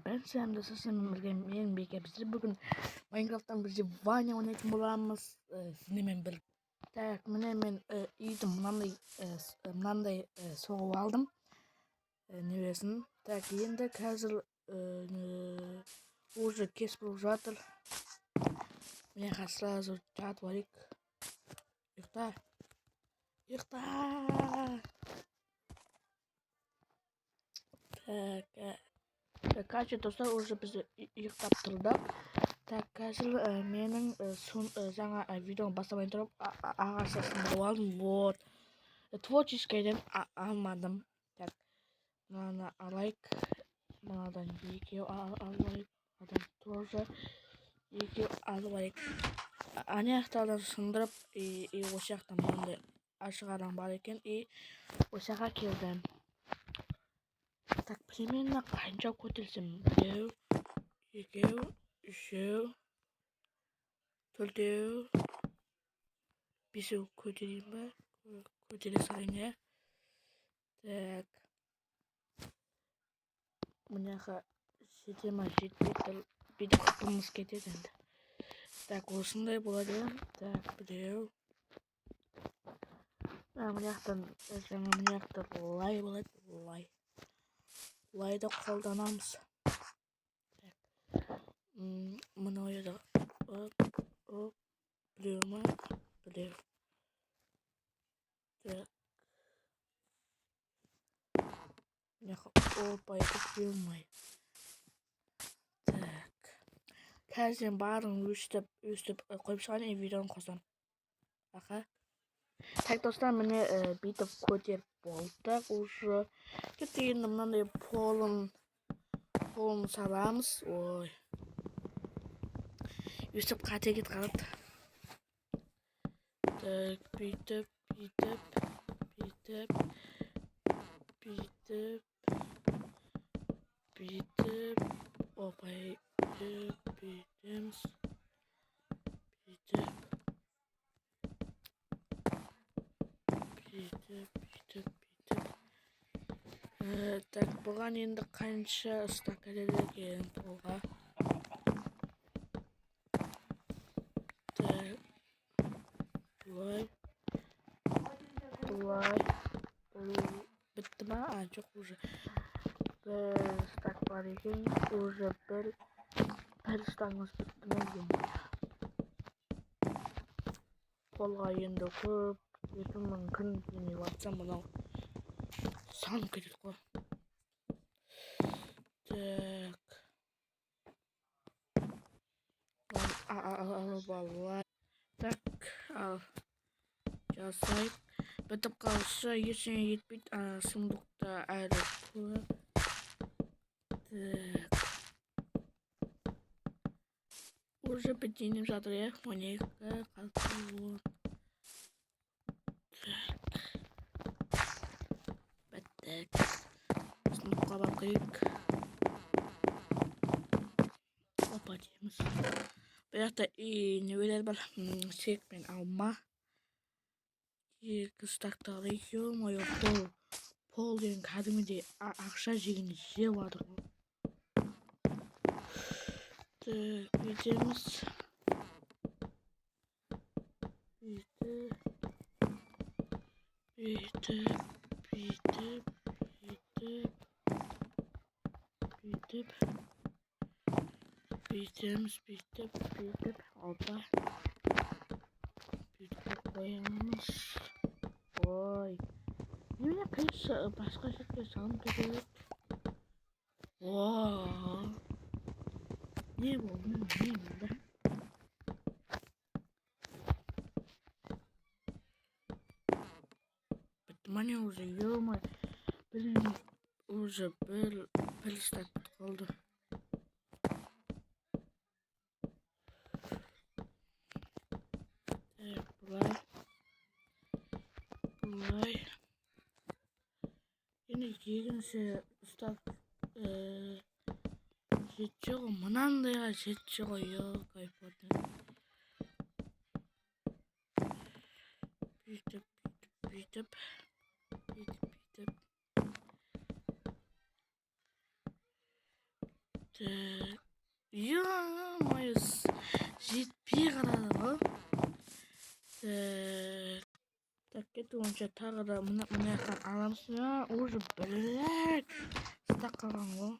Ben Selam'da sesimi benim birlikte bugün Minecraft'tan bir Vanya oynayışım bulamaz sizinle birlikte. Tak hemen iyiydim bundan da soğuk aldım. Neresin? Tak yine hazır уже kesip жатыр. Мне сразу чат варик. Ихта. Так. Kaç dostlar уже bizi yıkattırdı. Так, қазір менің жаңа видеоны бастамай тұрып ағашасын бауып алдым. Вот. Творческийден алмадым. Так, мынаны алайық. Мынадан екеу алайық. Мынадан тоже екеу алайық. Ана жақтардан сындырып, осы жақтан мынандай ашық адам бар екен. Осы жаққа келдім. Так, примерно қанша көтерілсем? Біреу, екеу, үшеу, төртеу, бесеу көтерейін ба? Көтере салайын, иә. Так. Мынаға жете ма жетпей бүйтіп қыпымыз кетеді енді. Так, осындай болады. Так, біреу. Мына жақтан лай болады. Лайды қолданамыз. Так. Мына ойда оп, біреу ма? Біреу. Так. Опа, біреумай. Так. Қазір барын өстіп қойып шығайын, видеоны қосам. Аха. Так, достар, міне бүйтіп көтеріп болдық. Уже енді мынандай полын саламыз. Ой. Өстіп қате кетіп қалды. Так, бүйтіп. Опа, бүйтеміз. Так, бұған енді қанша стак керек екен қолға. Так, бұлай. Бітті ма? Жоқ, уже. Бір стак бар екен. Уже бір стагымыз бітті ме екен. Қолға енді көп ету мүмкін демей батсам мынау сан кетеді ғой. Так. Алып. Так, ал. Жасайық. Бітіп қалса ештеңе етпейді. Сұмдықта әрі көп. Так. Уже бітейініп жатыр, е. 12 қалды. Так. Сыныпқа бап керек. Опа дейміз. Бұл жақта нелер бар. Сек пен алма. 2 стакты алайық. Ё-мойо, пол деген кәдімгідей ақша жегенде жеп жатыр ғой. Так, бүйтеміз. Бүйтіп. Опа. Бүйтіп қоямыз. Ой. Немене қиысы басқа жерге салым кетеді? Ооо. Не болды? Бітті уже, ё-май. Уже бір стак қалды. Бұлай. Енді екінші стак жетші ғой. Мынандайға жетші ғой. Кайфоты. Бүйтіп. Ё-моё, жетпей қалады ғой. Так, кетуінше тағы да мына жақтан аламыз. Уже блядь, стақ қалған ғой.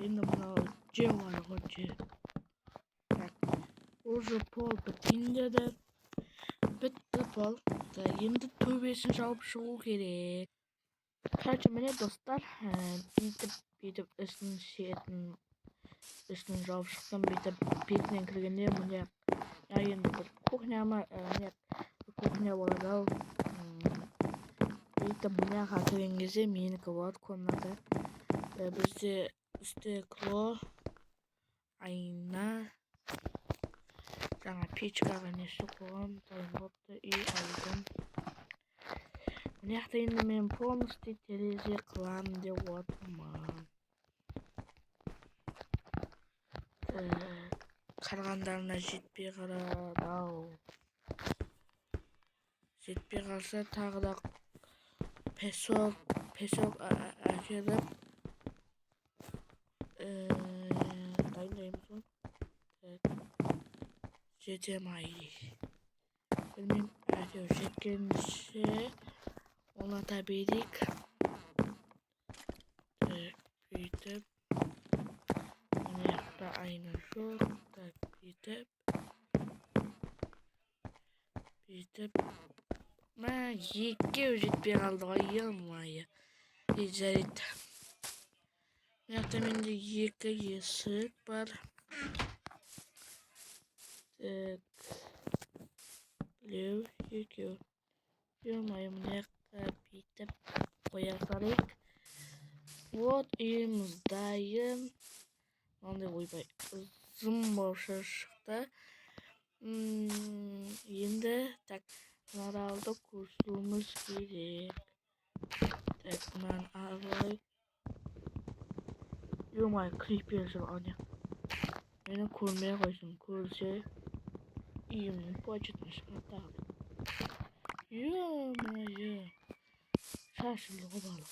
Енді мынау жеу бар ғой, жеу. Так, уже пол бітейін деді. Бітті пол. Енді төбесін жауып шығу керек. Короче, міне достар, бүйтіп үстінің жауып шықтым. Бүйтіп бетінен кіргенде міне енді бір кухня болады ау. Бүйтіп мына кірген кезде менікі болады комната. Бізде стекло, айна, жаңа печкаға несі қойған, болыпты, үй алдым. Мына жақта енді мен полностью терезе қыламын деп отырмын. Қарғандарына жетпей қалады ау. Жетпей қалса тағы да песок әкеліп дайындаймыз ғой. Жете ма? Білмеймін, әйтеуір жеткенше орната берейік. Бүйтіп мына жақта айна жоқ. Бүйтіп мә, екеуі жетпей қалды ғой, ё-моё. Жарайды. Мына жақта менде екі есік бар. Біреу, екеу. Ё-моё, мына жақта бүйтіп қоя салайық. Вот, үйіміз дайын. Мынандай ойбай ұзын болып шықты. Енді так, мыналарды көшіруіміз керек. Так, мынаны алайық. Ё-моё, крипер жүр ана. Мені көрмей қойсын, көрсе үйімнің почетін шығартады. Ё-моё, шашылды ғой балық.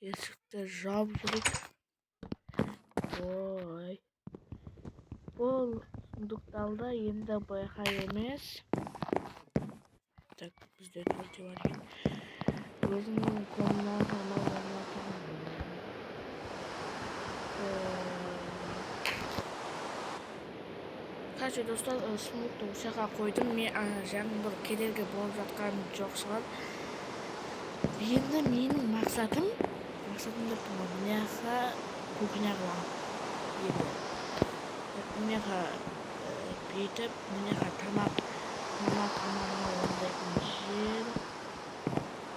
Есікті жауып жүрейік. Ой, бұл сундукталда енді байқа емес. Так, бізде төрте бар екен. Өзімнің комнатама Короче, достар, сундукты ошаға қойдым. Мен жаңа бір кедергі болып жатқан жоқ шығар. Енді менің мақсатым деп мыняға кухня қыламын. Мыняға бүйтіп, мыняға тамақ орындайтын жер.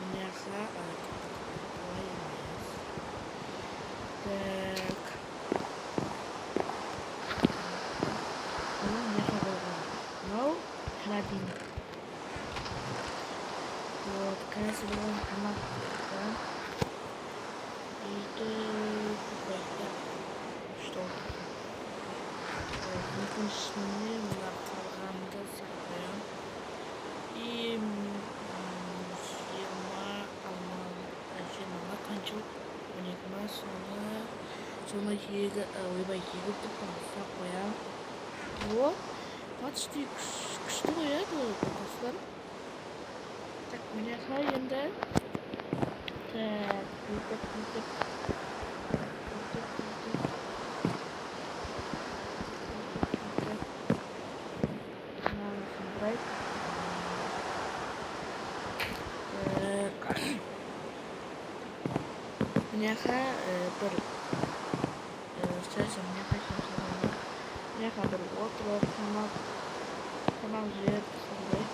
Мыняға қалай емес. Так. Мыняға қойған. Мынау холодильник. Вот, қазір болған тамақ. Что? Екіншісіне мына қалғанды сақтайын. И 20 қаншыл 12 соны егіп басқа қоям. Вот, почти күшті қояды достар. Так, міне енді бүйтіп мыняға бір мыняға бір отырып тамақ жеп сондай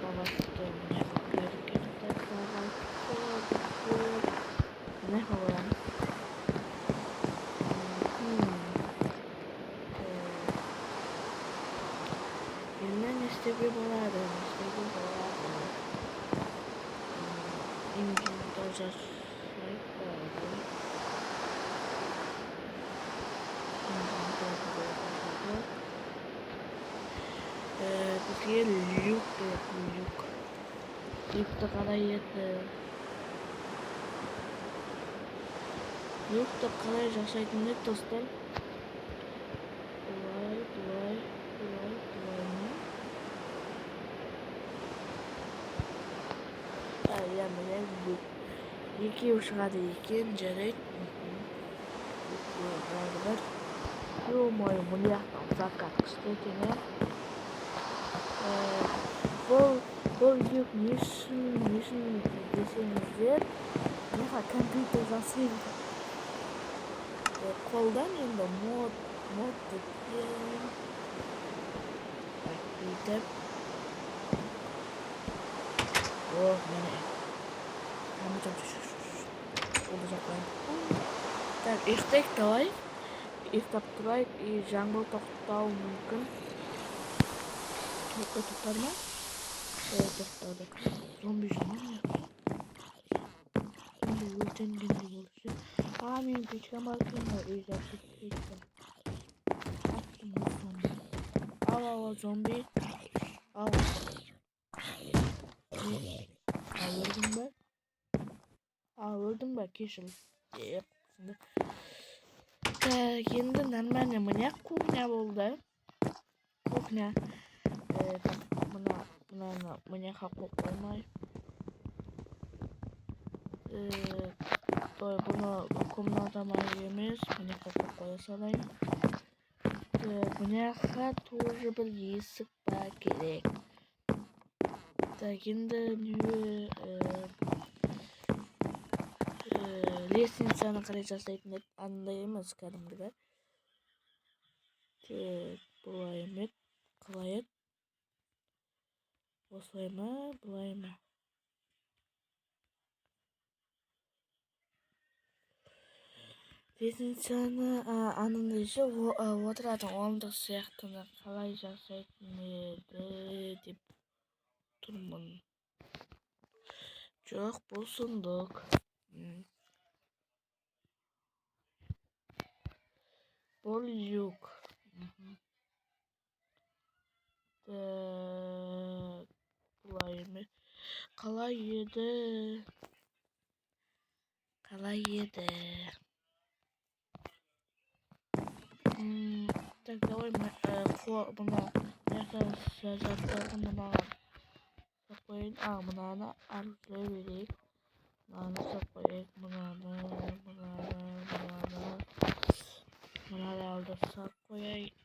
баласты мыняға көріп кетті. Мыняға қоямыз. Енді не істеуге болады? Инвентарь жасайық болады. Бізге люк беретін люк. Люкті қалай еді? Yurtta kalay yaşaydınız dostlar. Bulay mı? Ayağımda bu. İki uşağı iken gerek. Var. Yo'mayı bunu yaptım. Fakat kıstayken bu yük niçin desenizler. Ne kadar kompüterden sildim. Koldan yanında mod diye. Bak bir de. Oh ne? Anlayacağım şu. Olacak lan. Dan istek doy. İstek doy. Jungle toxtav mümkün. Çok tutar mı? Evet toxtadık. Zombi jungle. Şimdi yurten gönlü oluşu. Amin piçka markında iyice piçka. Attım bu zombi. Al zombi. Al. Alırdım ben. Alırdım ben kişilik. Şimdi. Şimdi normalde manyak kuhne oldu. Kuhne. Buna manyak haklı olmay. Bunu kumlarda malzememiz. Manyak haklı koyasalayım. Manyak'a тоже bir yesik var gerek. Şimdi лестницаны қарай жасайтын еді андай емес кәдімгі былай емес қалай еді осылай ма былай ма лестницаны анандай ше отыратын орындық сияқтыны қалай жасайтын еді деп тұрмын жоқ бұл сұмдық бұл юг былай емес қалай еді так давай бұны заттарын маған қойын мынаны арқылай берейік мынаны қойайық мынаны алдырсақ қойайық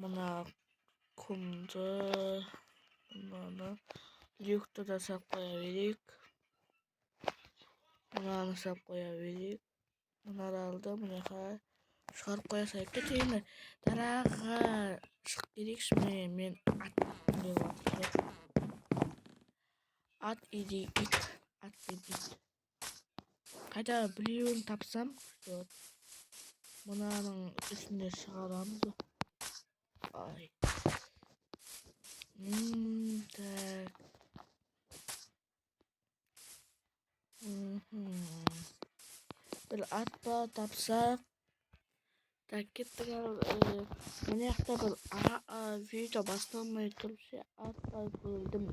мына құмды мынаны люкті да сап қоя берейік мынаны сап қоя берейік мынаны алды мынақа шығарып қоя салайық кетейін дараға шығып кетейікші мен ат иди ит қайда біреуін тапсам мынаның үстіне шыға аламыз ай так bir at па тапсақ так кеттік мына жақта бір видео басталмай тұрып ше ат па көрдім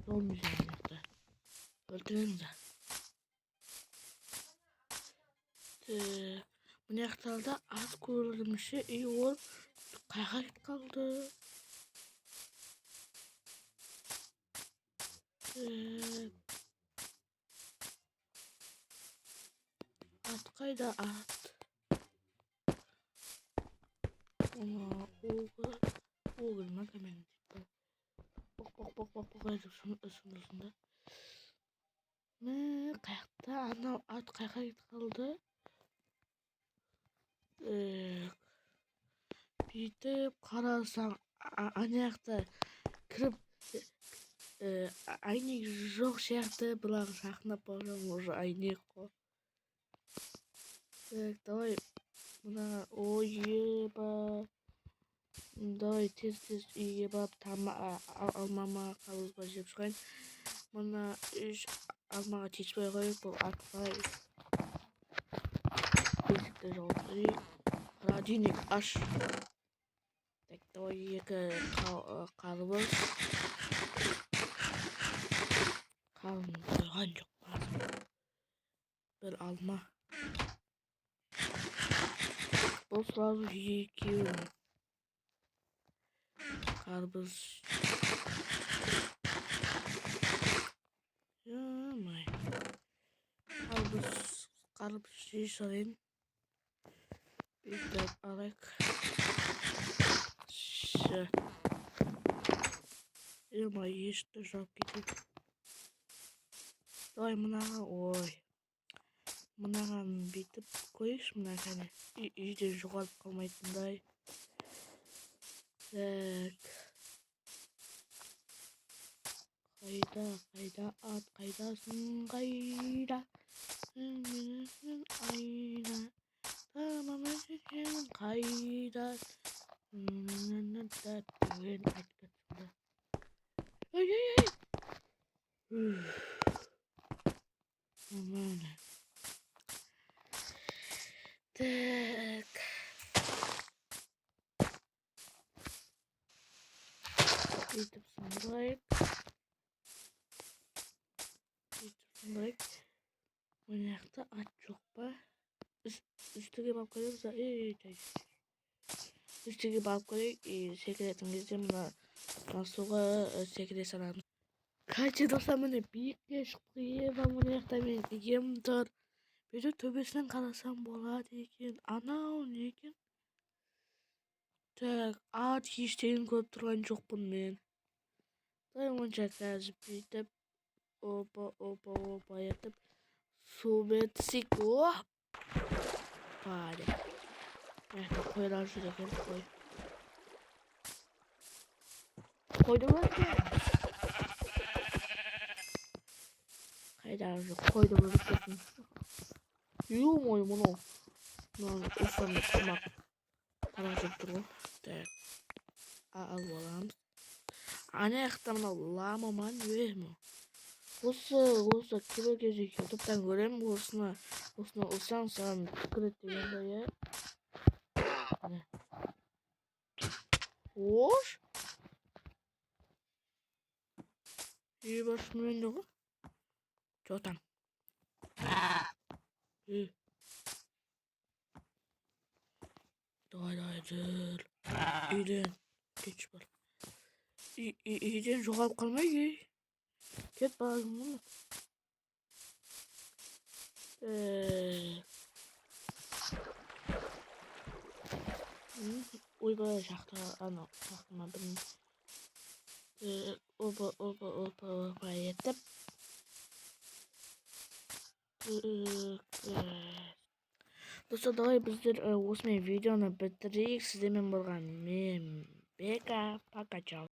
зомби жақта өлтіреміз мына жақтарда ат көрдім ше и ол қайға кетіп қалды ат қайда ат оғыл ма кәмен бақ ұсынысында қаяқта анау ат қайға кетіп қалды бүйтіп қарасаң ана жақта кіріп әйнек жоқ сияқты бірақ сақнап барсам уже әйнек қой так давай мына ойба давай тез үйге барып алмама қауызба жеп шығайын мына алмаға тиіспей қойып бұл атпай есікті жауып берейік холодильник аш так давай екі қарбыз Ancak lazım. Bir alma. Bu sırada yiyiyorum. Karpuz. Yamay. Karpuz yiyeyim. Bir de alak. Şu. Yamay işte şap gidip. Doy oy. Mınаған bitip koyuş mına hani. İyice жоғалып қалмайтындай. Так. Қайда ат қайдасың қайда? Айда. Tamam öteceğim kayda. Ay ay ay. Aman. Tak. YouTube sundrayıp. Oynayakta at çok ba. Üstüge bak koyuyorsa üstüge bak koyuyor. Sekretin gizemle nasılga sekret salam. Kaçı dostum ne büyük geçti. Ben bunu yaktamayın. Yem tar. Bir de töbesinden kalasam болады екен. Анау не екен? Так, ат ештеңе көріп тұрған жоқпын мен. Онша қазір бүйтіп опа етіп су бетсек опа деп. Мына қойлар жүр екен, қой. Қойды көрді. Қайдағы жоқ, қойды көріп кетін. Ё-мой, мынау. Мынау ұстамды тамақ. Тамақ жеп тұр ғой. Так. Алып аламыз. Ана жақта мынау лама ма не ме? Осы кейбір кезде ютубтан көремін. Осыны ұлсаң саған кіреді дегенде иә. Ош. Ебаш мен жоқ. Жотам. Давай жүр. Үйден кеш бар. Үйден жоғалып қалмай кет балым мұны. Ойбай жақта анау жақтыма білмеймін. Опа етіп. Достар, давай біздер осымен видеоны бітірейік. Сіздермен болған мен Бека. Пока, чао.